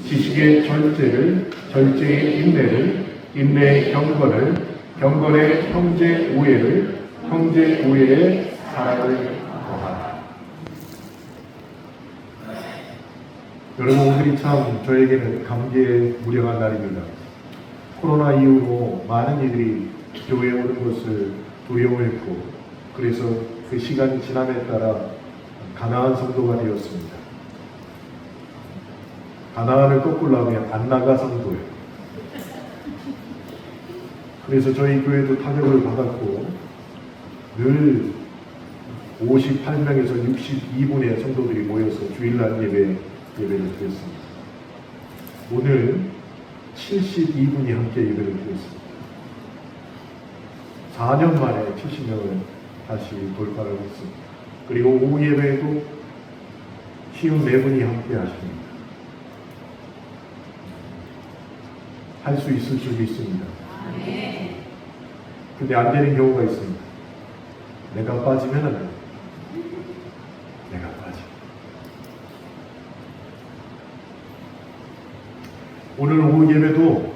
지식의 절제를, 절제의 인내를, 인내의 경건을, 경건의 형제 우애를, 형제 우애의 사랑을 더하라. 여러분, 오늘이 참 저에게는 감개의 무량한 날입니다. 코로나 이후로 많은 이들이 교회에 오는 것을 두려워했고, 그래서 그 시간이 지남에 따라 가나안 성도가 되었습니다. 가나안을 거꾸로 하면 안나가 성도예요. 그래서 저희 교회도 타격을 받았고, 늘 58명에서 62분의 성도들이 모여서 주일날 예배를 드렸습니다. 오늘 72분이 함께 예배를 드렸습니다. 4년 만에 70명을 다시 돌파를 했습니다. 그리고 오후 예배에도 54분이 함께 하십니다. 할 수 있을 줄 믿습니다. 근데 안 되는 경우가 있습니다. 내가 빠지면 안 돼요. 내가 빠져. 오늘 오후 예배도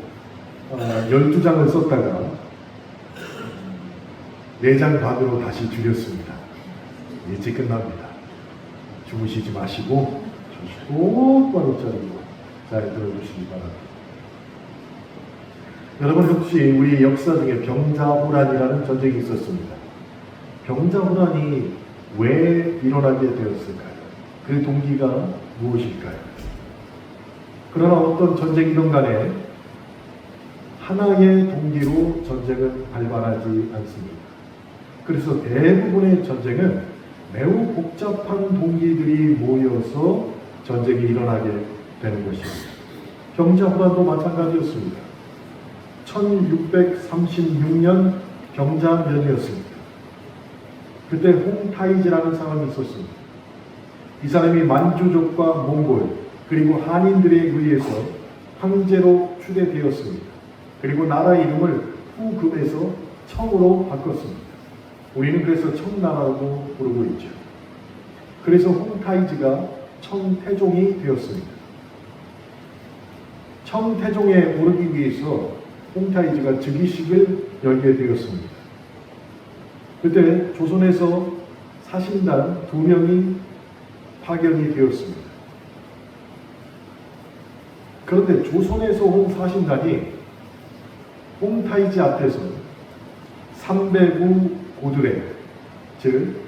12장을 썼다가 4장 반으로 다시 줄였습니다. 일찍 끝납니다. 주무시지 마시고 똑바로 자르고 잘 들어주시기 바랍니다. 여러분, 혹시 우리 역사 중에 병자호란이라는 전쟁이 있었습니다. 병자호란이 왜 일어나게 되었을까요? 그 동기가 무엇일까요? 그러나 어떤 전쟁이든 간에 하나의 동기로 전쟁은 발발하지 않습니다. 그래서 대부분의 전쟁은 매우 복잡한 동기들이 모여서 전쟁이 일어나게 되는 것입니다. 병자호란도 마찬가지였습니다. 1636년 병자년이었습니다. 그때 홍타이지라는 사람이 있었습니다. 이 사람이 만주족과 몽골 그리고 한인들에 의해서 황제로 추대되었습니다. 그리고 나라 이름을 후금에서 청으로 바꿨습니다. 우리는 그래서 청나라고 부르고 있죠. 그래서 홍타이지가 청태종이 되었습니다. 청태종에 오르기 위해서 홍타이지가 즉위식을 열게 되었습니다. 그때 조선에서 사신단 2명이 파견이 되었습니다. 그런데 조선에서 온 사신단이 홍타이지 앞에서 삼배구 고드레, 즉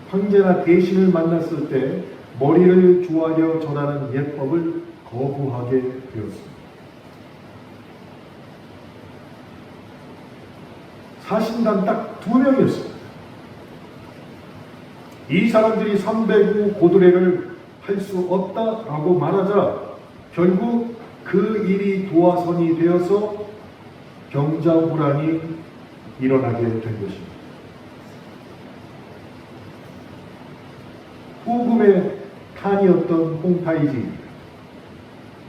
황제나 대신을 만났을 때 머리를 조아려 전하는 예법을 거부하게 되었습니다. 사신단 딱 2명이었습니다. 이 사람들이 삼배구 고드레를 할 수 없다라고 말하자 결국 그 일이 도화선이 되어서 병자호란이 일어나게 된 것입니다. 후금의 칸이었던 홍타이지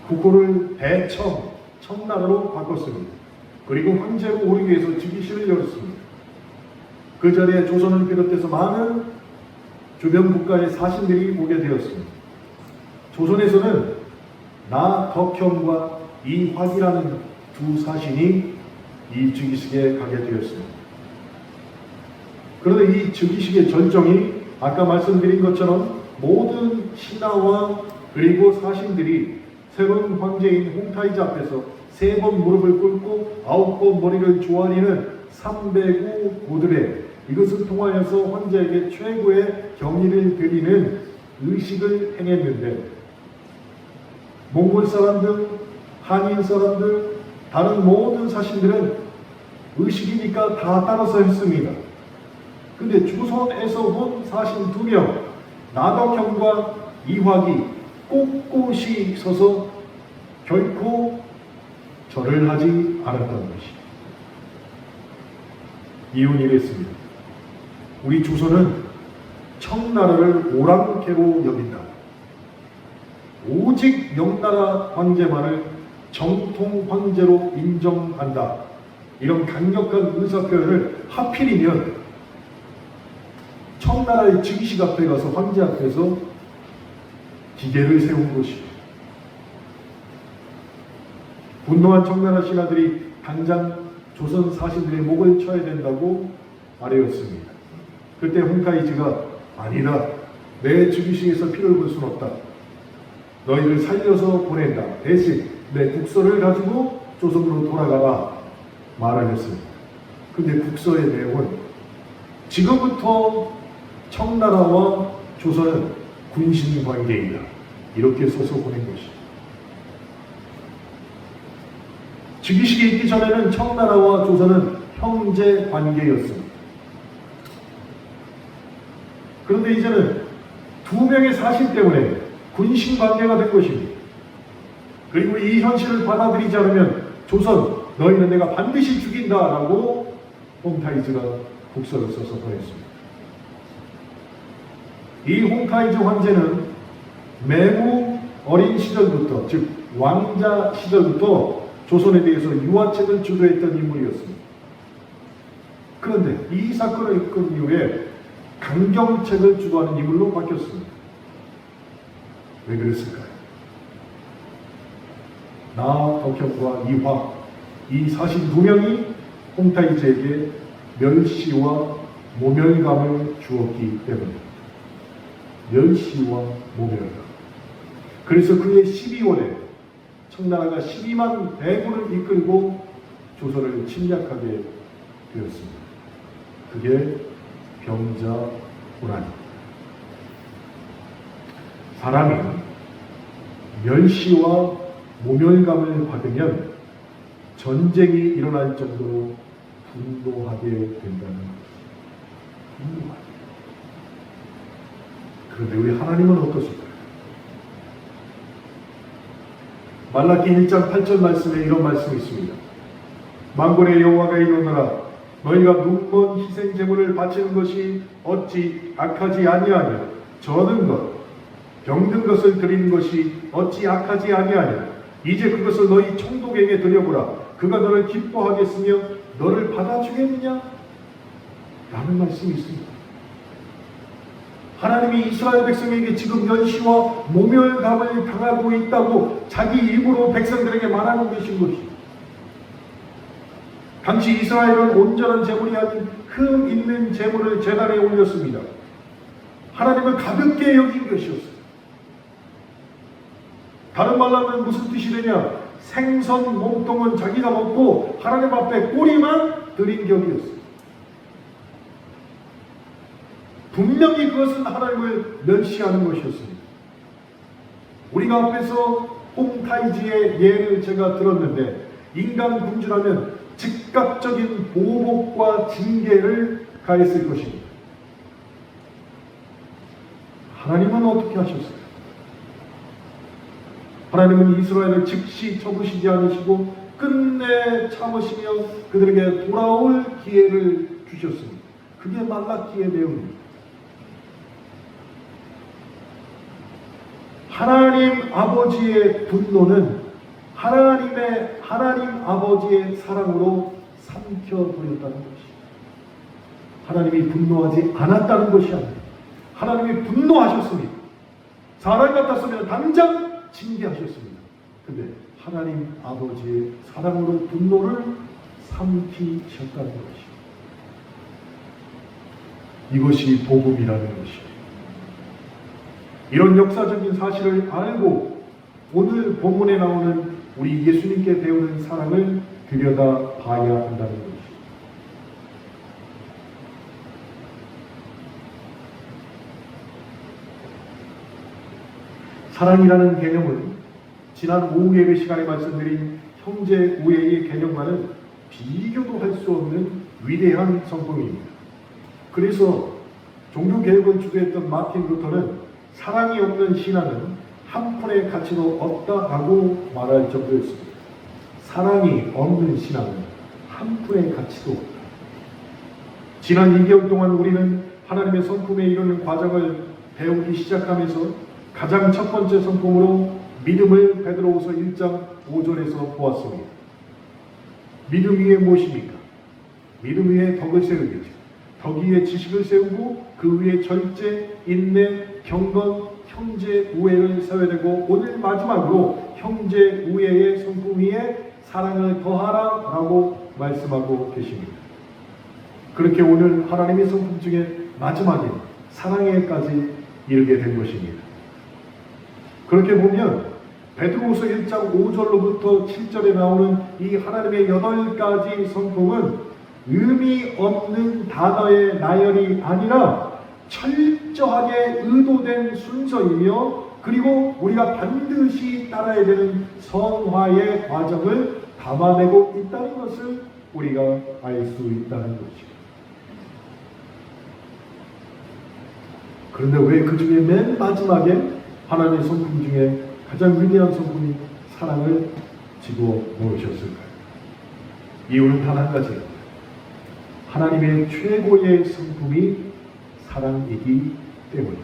국호를 대청, 청나라로 바꿨습니다. 그리고 황제로 오르기 위해서 즉위식을 열었습니다. 그 자리에 조선을 비롯해서 많은 주변 국가의 사신들이 오게 되었습니다. 조선에서는 나덕형과 이화기라는 2 사신이 이 즉위식에 가게 되었습니다. 그런데 이 즉위식의 절정이 아까 말씀드린 것처럼 모든 신하와 그리고 사신들이 새로운 황제인 홍타이지 앞에서 3번 무릎을 꿇고 9번 머리를 조아리는 삼배구 고드레, 이것을 통하여서 황제에게 최고의 경의를 드리는 의식을 행했는데, 몽골 사람들, 한인 사람들, 다른 모든 사신들은 의식이니까 다 따라서 했습니다. 근데 조선에서 온 사신 2명, 나덕형과 이화기 꼿꼿이 서서 결코 절을 하지 않았던 것이. 이유는 이랬습니다. 우리 조선은 청나라를 오랑캐로 여긴다. 오직 명나라 황제만을 정통 황제로 인정한다. 이런 강력한 의사표현을 하필이면 청나라의 즉위식 앞에 가서 황제 앞에서 기계를 세운 것이죠. 분노한 청나라 신하들이 당장 조선 사신들의 목을 쳐야 된다고 아뢰었습니다. 그때 홍타이즈가 아니다. 내 즉위식에서 피를 볼 수는 없다. 너희를 살려서 보낸다. 대신 내 국서를 가지고 조선으로 돌아가라 말하였습니다. 근데 국서의 내용은 지금부터 청나라와 조선은 군신 관계이다. 이렇게 써서 보낸 것이죠. 즉위식이 있기 전에는 청나라와 조선은 형제 관계였습니다. 그런데 이제는 두 명의 사실 때문에 군신 관계가 된 것입니다. 그리고 이 현실을 받아들이지 않으면 조선, 너희는 내가 반드시 죽인다라고 홍타이즈가 국서를 써서 보냈습니다. 이 홍타이즈 황제는 매우 어린 시절부터, 즉 왕자 시절부터 조선에 대해서 유화책을 주도했던 인물이었습니다. 그런데 이 사건을 겪은 이후에 강경책을 주도하는 인물로 바뀌었습니다. 왜 그랬을까요? 나, 덕형과 이화, 이 사신 두 명이 홍타이즈에게 멸시와 모멸감을 주었기 때문입니다. 멸시와 모멸감. 그래서 그의 12월에 청나라가 12만 대군을 이끌고 조선을 침략하게 되었습니다. 그게 병자호란입니다. 사람이 멸시와 모멸감을 받으면 전쟁이 일어날 정도로 분노하게 된다는 것입니다. 그런데 우리 하나님은 어떠실까요? 말라기 1장 8절 말씀에 이런 말씀이 있습니다. 만군의 여호와가 이르노라 너희가 눈먼 희생 제물을 바치는 것이 어찌 악하지 아니하냐 저는 것 병든 것을 드리는 것이 어찌 악하지 아니하냐 이제 그것을 너희 총독에게 드려보라 그가 너를 기뻐하겠으며 너를 받아주겠느냐 라는 말씀이 있습니다. 하나님이 이스라엘 백성에게 지금 멸시와 모멸감을 당하고 있다고 자기 입으로 백성들에게 말하고 계신 것입니다. 당시 이스라엘은 온전한 제물이 아닌 흠 있는 제물을 제단에 올렸습니다. 하나님을 가볍게 여긴 것이었습니다. 다른 말로 하면 무슨 뜻이 되냐? 생선 몸통은 자기가 먹고 하나님 앞에 꼬리만 드린 격이었습니다. 분명히 그것은 하나님을 멸시하는 것이었습니다. 우리가 앞에서 홍타이즈의 예를 제가 들었는데 인간 군주라면 즉각적인 보복과 징계를 가했을 것입니다. 하나님은 어떻게 하셨어요? 하나님은 이스라엘을 즉시 쳐부시지 않으시고 끝내 참으시며 그들에게 돌아올 기회를 주셨습니다. 그게 말라기의 내용입니다. 하나님 아버지의 분노는 하나님 아버지의 사랑으로 삼켜버렸다는 것입니다. 하나님이 분노하지 않았다는 것이 아닙니다. 하나님이 분노하셨습니다. 사람 같았으면 당장 징계하셨습니다. 근데 하나님 아버지의 사랑으로 분노를 삼키셨다는 것입니다. 이것이 복음이라는 것입니다. 이런 역사적인 사실을 알고 오늘 본문에 나오는 우리 예수님께 배우는 사랑을 들여다 봐야 한다는 것입니다. 사랑이라는 개념은 지난 오후 예배 시간에 말씀드린 형제 우애의 개념과는 비교도 할 수 없는 위대한 성품입니다. 그래서 종교개혁을 주도했던 마틴 루터는 사랑이 없는 신앙은 한 푼의 가치도 없다 하고 말할 정도였습니다. 사랑이 없는 신앙은 한 푼의 가치도 없다. 지난 2개월 동안 우리는 하나님의 성품에 이르는 과정을 배우기 시작하면서 가장 첫 번째 성품으로 믿음을 베드로후서 1장 5절에서 보았습니다. 믿음 위에 무엇입니까? 믿음 위에 덕을 세우겠죠. 덕 위에 지식을 세우고 그 위에 절제, 인내, 경건, 형제 우애를 세워야 되고 오늘 마지막으로 형제 우애의 성품 위에 사랑을 더하라라고 말씀하고 계십니다. 그렇게 오늘 하나님의 성품 중에 마지막에 사랑에까지 이르게 된 것입니다. 그렇게 보면 베드로후서 1장 5절로부터 7절에 나오는 이 하나님의 8가지 성품은 의미 없는 단어의 나열이 아니라 철저하게 의도된 순서이며, 그리고 우리가 반드시 따라야 되는 성화의 과정을 담아내고 있다는 것을 우리가 알 수 있다는 것이죠. 그런데 왜 그 중에 맨 마지막에 하나님의 성품 중에 가장 위대한 성품이 사랑을 집어넣으셨을까요? 이유는 단 한 가지입니다. 하나님의 최고의 성품이 사랑이기 때문입니다.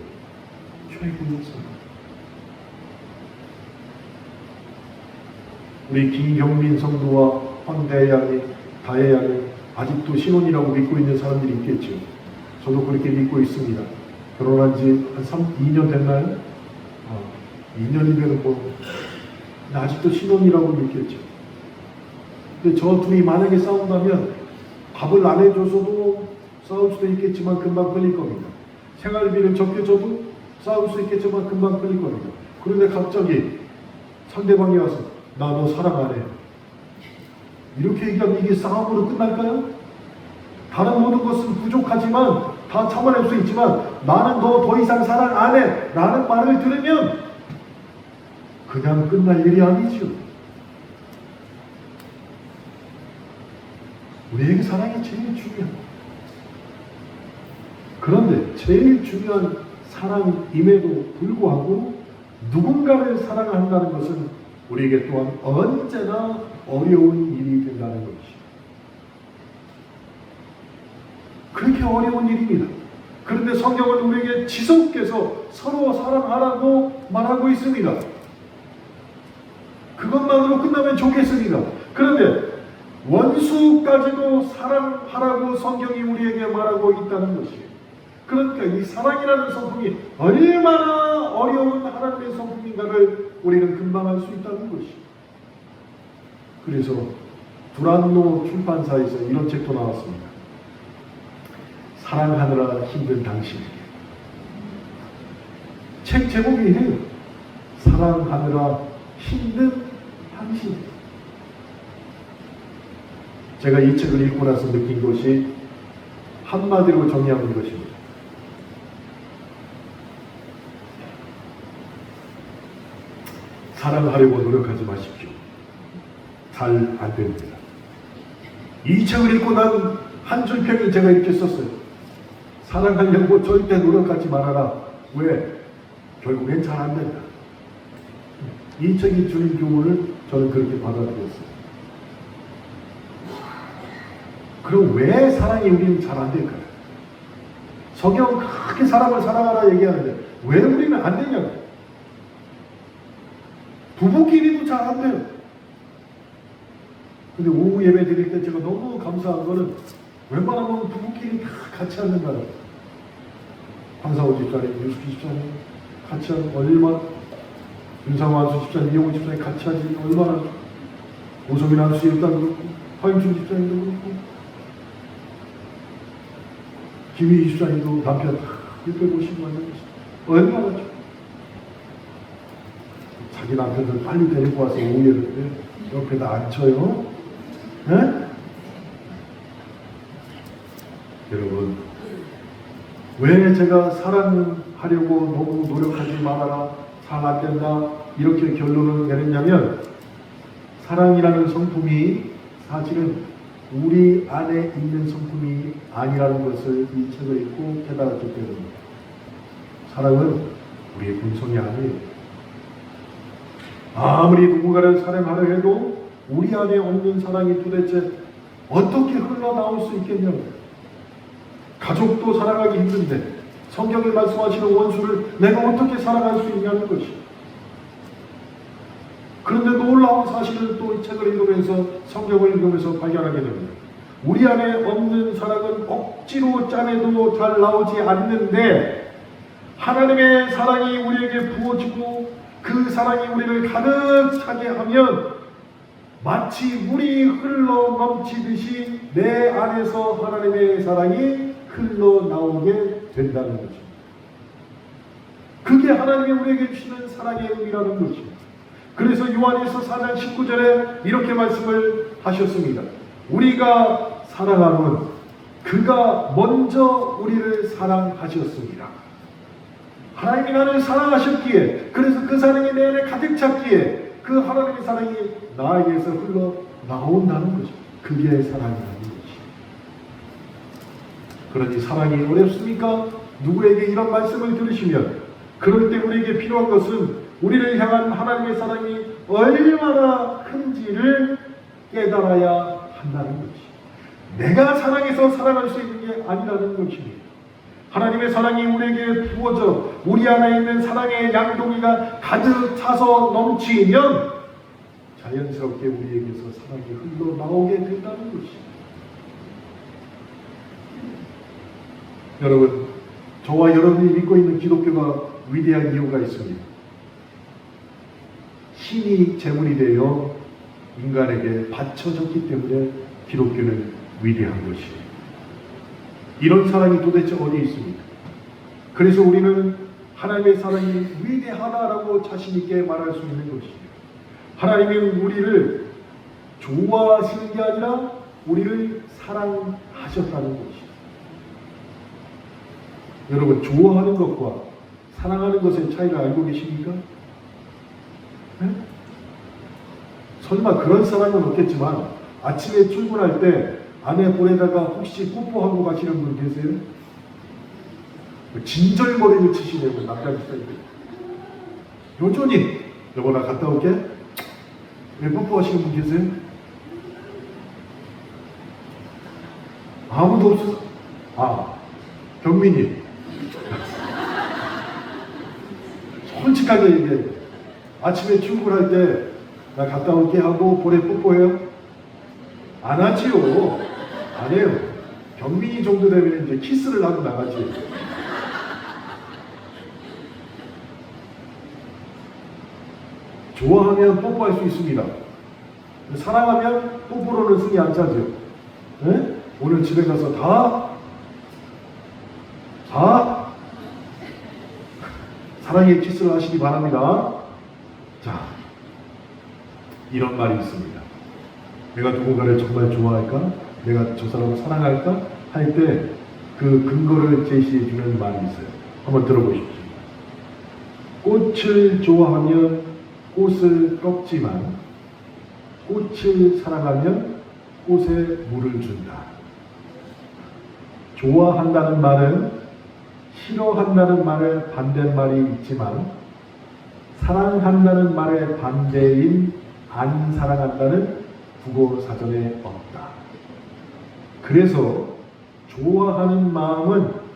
최고의 성품. 우리 김경민 성도와 황다혜양이 아직도 신혼이라고 믿고 있는 사람들이 있겠죠. 저도 그렇게 믿고 있습니다. 결혼한 지 한 2년 됐나요? 2년이면 아직도 신혼이라고 믿겠죠. 근데 저 둘이 만약에 싸운다면 밥을 안 해줘서도 싸울 수도 있겠지만 금방 끌릴 겁니다. 생활비를 적게 줘도 싸울 수 있겠지만 금방 끌릴 겁니다. 그런데 갑자기 상대방이 와서 나 너 사랑 안 해. 이렇게 얘기하면 이게 싸움으로 끝날까요? 다른 모든 것은 부족하지만 다 참아낼 수 있지만 나는 너 더 이상 사랑 안 해 라는 말을 들으면 그냥 끝날 일이 아니죠. 우리에게 사랑이 제일 중요합니다. 그런데 제일 중요한 사랑임에도 불구하고 누군가를 사랑한다는 것은 우리에게 또한 언제나 어려운 일이 된다는 것이죠. 그렇게 어려운 일입니다. 그런데 성경은 우리에게 지속해서 서로 사랑하라고 말하고 있습니다. 그것만으로 끝나면 좋겠습니다. 그런데 원수까지도 사랑하라고 성경이 우리에게 말하고 있다는 것이에요. 그러니까 이 사랑이라는 성품이 얼마나 어려운 하나님의 성품인가를 우리는 금방 알 수 있다는 것이에요. 그래서 두란노 출판사에서 이런 책도 나왔습니다. 사랑하느라 힘든 당신. 책 제목이에요. 사랑하느라 힘든 당신. 제가 이 책을 읽고 나서 느낀 것이 한마디로 정리하는 것입니다. 사랑하려고 노력하지 마십시오. 잘 안 됩니다. 이 책을 읽고 난 한 줄 평을 제가 이렇게 썼어요. 사랑하려고 절대 노력하지 말아라. 왜? 결국엔 잘 안 된다. 이 책이 주는 교훈을 저는 그렇게 받아들였어요. 그럼 왜 사랑이 우리는 잘 안 될까요? 성경은 그렇게 사람을 사랑하라 얘기하는데 왜 우리는 안 되냐고. 부부끼리도 잘 안 돼요. 근데 오후 예배 드릴 때 제가 너무 감사한 거는 웬만하면 부부끼리 다 같이 앉는다는 거예요. 황사호 집사님, 유숙희 집사님 같이 하는 얼마나, 윤상호 안수 집사님, 이용호 집사님 같이 하지 얼마나, 오소민 안수 일단 그렇고, 화임춘 집사님도 그렇고, 김희 집사님도 남편 650만 원 얼마나 좋아. 자기 남편들 빨리 데리고 와서 오후에 옆에다 앉혀요. 네? 여러분, 왜 제가 사랑하려고 너무 노력하지 말아라, 잘 안 된다, 이렇게 결론을 내렸냐면, 사랑이라는 성품이 사실은 우리 안에 있는 성품이 아니라는 것을 이 책을 읽고 깨달았기 때문입니다. 사랑은 우리의 본성이 아니에요. 아무리 누군가를 사랑하려 해도 우리 안에 없는 사랑이 도대체 어떻게 흘러나올 수 있겠냐고요. 가족도 사랑하기 힘든데 성경이 말씀하시는 원수를 내가 어떻게 사랑할 수 있냐는 것이죠. 그런데 놀라운 사실을 또 이 책을 읽으면서, 성경을 읽으면서 발견하게 됩니다. 우리 안에 없는 사랑은 억지로 짜내도 잘 나오지 않는데 하나님의 사랑이 우리에게 부어지고 그 사랑이 우리를 가득 차게 하면 마치 물이 흘러 넘치듯이 내 안에서 하나님의 사랑이 흘러나오게 된다는 것입니다. 그게 하나님이 우리에게 주시는 사랑의 의미라는 것입니다. 그래서 요한일서 4장 19절에 이렇게 말씀을 하셨습니다. 우리가 사랑하면 그가 먼저 우리를 사랑하셨습니다. 하나님이 나를 사랑하셨기에, 그래서 그 사랑이 내 안에 가득 찼기에 그 하나님의 사랑이 나에게서 흘러나온다는 것입니다. 그게 사랑이라는 것입니다. 그러니 사랑이 어렵습니까? 누구에게 이런 말씀을 들으시면 그럴 때 우리에게 필요한 것은 우리를 향한 하나님의 사랑이 얼마나 큰지를 깨달아야 한다는 것입니다. 내가 사랑해서 사랑할 수 있는 게 아니라는 것입니다. 하나님의 사랑이 우리에게 부어져 우리 안에 있는 사랑의 양동이가 가득 차서 넘치면 자연스럽게 우리에게서 사랑이 흘러나오게 된다는 것입니다. 여러분, 저와 여러분이 믿고 있는 기독교가 위대한 이유가 있습니다. 신이 제물이 되어 인간에게 바쳐졌기 때문에 기독교는 위대한 것이에요. 이런 사랑이 도대체 어디에 있습니까? 그래서 우리는 하나님의 사랑이 위대하다라고 자신 있게 말할 수 있는 것입니다. 하나님이 우리를 좋아하시는 게 아니라 우리를 사랑하셨다는 것입니다. 여러분, 좋아하는 것과 사랑하는 것의 차이를 알고 계십니까? 네? 설마 그런 사람은 없겠지만 아침에 출근할 때 아내 볼에다가 혹시 뽀뽀하고 가시는 분 계세요? 진절머리를 치시네요. 남자들 사이에. 여전히 여보 나 갔다 올게. 왜 뽀뽀하시는 분 계세요? 아무도 없어. 아, 경민이. 솔직하게 얘기해. 아침에 출근할 때 나 갔다 올게 하고 볼에 뽀뽀해요? 안 하지요. 안 해요. 경민이 정도 되면 이제 키스를 하고 나가지. 좋아하면 뽀뽀할 수 있습니다. 사랑하면 뽀뽀로는 승이 안 차죠. 네? 오늘 집에 가서 다 사랑의 키스를 하시기 바랍니다. 자, 이런 말이 있습니다. 내가 누군가를 정말 좋아할까? 내가 저 사람을 사랑할까? 할 때 그 근거를 제시해 주는 말이 있어요. 한번 들어보십시오. 꽃을 좋아하면 꽃을 꺾지만 꽃을 사랑하면 꽃에 물을 준다. 좋아한다는 말은 싫어한다는 말의 반대말이 있지만 사랑한다는 말의 반대인 안 사랑한다는 국어 사전에 없다. 그래서 좋아하는 마음은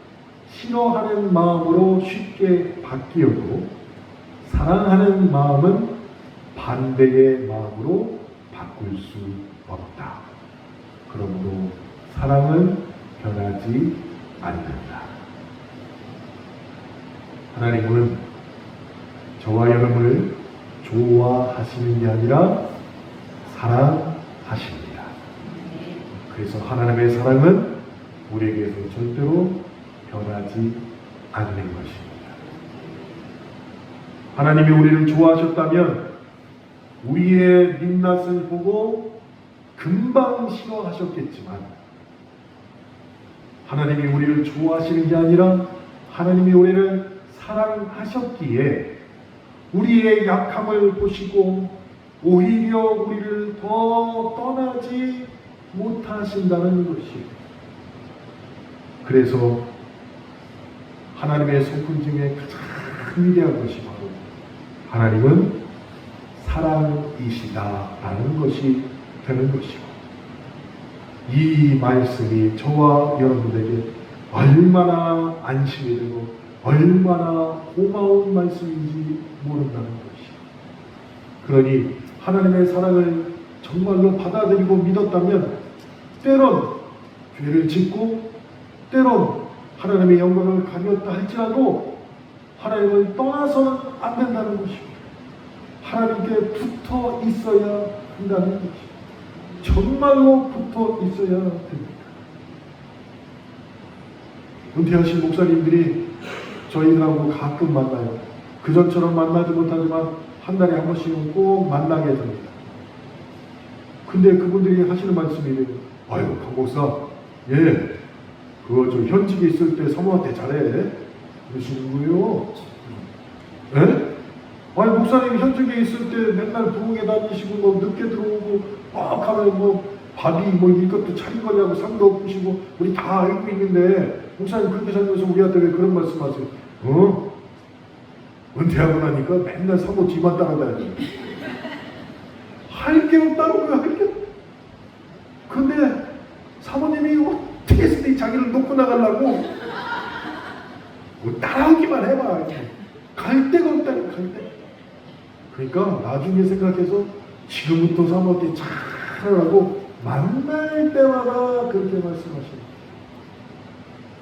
싫어하는 마음으로 쉽게 바뀌어도 사랑하는 마음은 반대의 마음으로 바꿀 수 없다. 그러므로 사랑은 변하지 않는다. 하나님은 저와 여러분을 좋아하시는 게 아니라 사랑하십니다. 그래서 하나님의 사랑은 우리에게서 절대로 변하지 않는 것입니다. 하나님이 우리를 좋아하셨다면 우리의 민낯을 보고 금방 싫어하셨겠지만 하나님이 우리를 좋아하시는 게 아니라 하나님이 우리를 사랑하셨기에 우리의 약함을 보시고 오히려 우리를 더 떠나지 못하신다는 것이에요. 그래서 하나님의 성품 중에 가장 위대한 것이 바로 하나님은 사랑이시다라는 것이 되는 것이고, 이 말씀이 저와 여러분에게 얼마나 안심이 되고 얼마나 고마운 말씀인지 모른다는 것이에요. 그러니 하나님의 사랑을 정말로 받아들이고 믿었다면 때론 죄를 짓고 때론 하나님의 영광을 가렸다 할지라도 하나님을 떠나서는 안 된다는 것입니다. 하나님께 붙어 있어야 한다는 것이 정말로 붙어 있어야 됩니다. 은퇴하신 목사님들이 저희들하고 가끔 만나요. 그전처럼 만나지 못하지만 한 달에 한 번씩은 꼭 만나게 됩니다. 근데 그분들이 하시는 말씀이 이래요. 아유, 강 목사, 예, 그거 저 현직에 있을 때 사모한테 잘해. 그러시는 거예요. 예? 아니, 목사님 현직에 있을 때 맨날 부흥회 다니시고, 뭐 늦게 들어오고, 막 하면 뭐 밥이 뭐 이것도 차린 거냐고 상도 없으시고, 우리 다 알고 있는데, 목사님 그렇게 살면서 우리한테 왜 그런 말씀 하세요? 어? 은퇴하고 나니까 맨날 사모 뒤만 따라다녀요. 할 게 없다고요, 할 게. 근데 사모님이 어떻게 했으니 자기를 놓고 나가려고 뭐 따라오기만 해봐. 갈 데가 없다니, 갈 데. 그러니까 나중에 생각해서 지금부터 사모한테 잘하라고 만날 때마다 그렇게 말씀하시는.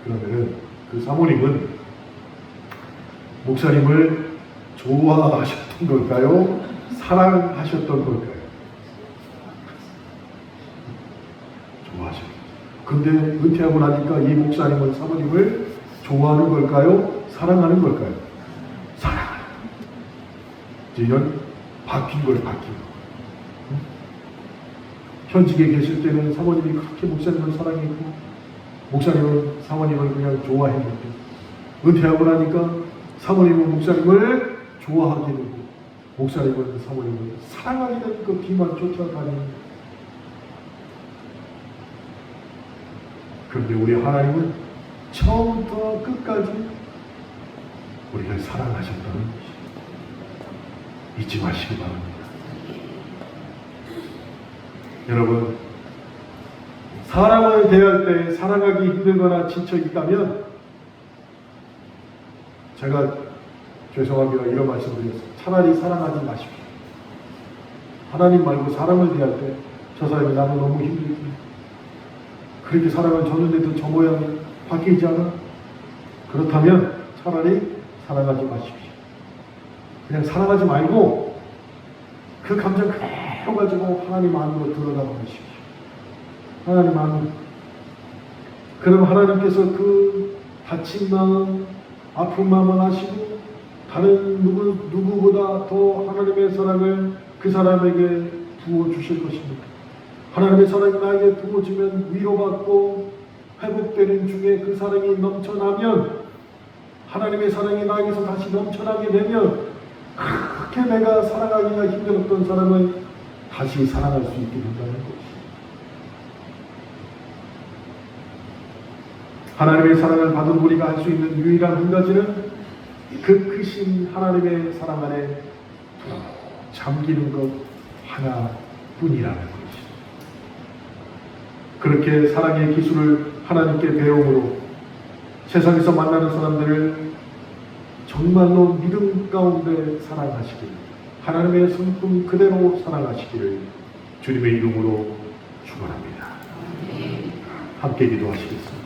그러면은 그 사모님은 목사님을 좋아하셨던 걸까요? 사랑하셨던 걸까요? 좋아하셨죠. 근데 은퇴하고 나니까 이 목사님은 사모님을 좋아하는 걸까요? 사랑하는 걸까요? 사랑하는. 이제는 바뀐 거예요, 바뀐 거. 현직에 계실 때는 사모님이 그렇게 목사님을 사랑했고, 목사님은 사모님을 그냥 좋아했는데, 은퇴하고 나니까 사모님은 목사님을 좋아하게 되고, 목사님은 사모님을 사랑하게 되는 그 뒤만 쫓아다니는. 그런데 우리 하나님은 처음부터 끝까지 우리를 사랑하셨다는 것이 잊지 마시기 바랍니다. 여러분, 사람을 대할 때 사랑하기 힘들거나 지쳐 있다면, 제가 죄송합니다, 이런 말씀 드렸어요. 차라리 사랑하지 마십시오. 하나님 말고 사람을 대할 때 저 사람이 나는 너무 힘들지, 그렇게 사랑을 줬는데도 저 모양이 바뀌지 않아? 그렇다면 차라리 사랑하지 마십시오. 그냥 사랑하지 말고 그 감정 그대로 가지고 하나님 안으로 들어가 보십시오. 하나님 안으로. 그럼 하나님께서 그 다친 마음, 아픈 마음을 아시고 다른 누구보다 더 하나님의 사랑을 그 사람에게 부어주실 것입니다. 하나님의 사랑이 나에게 부어지면 위로받고 회복되는 중에 그 사랑이 넘쳐나면, 하나님의 사랑이 나에게서 다시 넘쳐나게 되면, 그렇게 내가 사랑하기가 힘들었던 사람을 다시 사랑할 수 있게 된다는 것입니다. 하나님의 사랑을 받은 우리가 할 수 있는 유일한 한 가지는 그 크신 하나님의 사랑 안에 잠기는 것 하나뿐이라는 것입니다. 그렇게 사랑의 기술을 하나님께 배움으로 세상에서 만나는 사람들을 정말로 믿음 가운데 사랑하시길, 하나님의 성품 그대로 사랑하시기를 주님의 이름으로 축원합니다. 함께 기도하시겠습니다.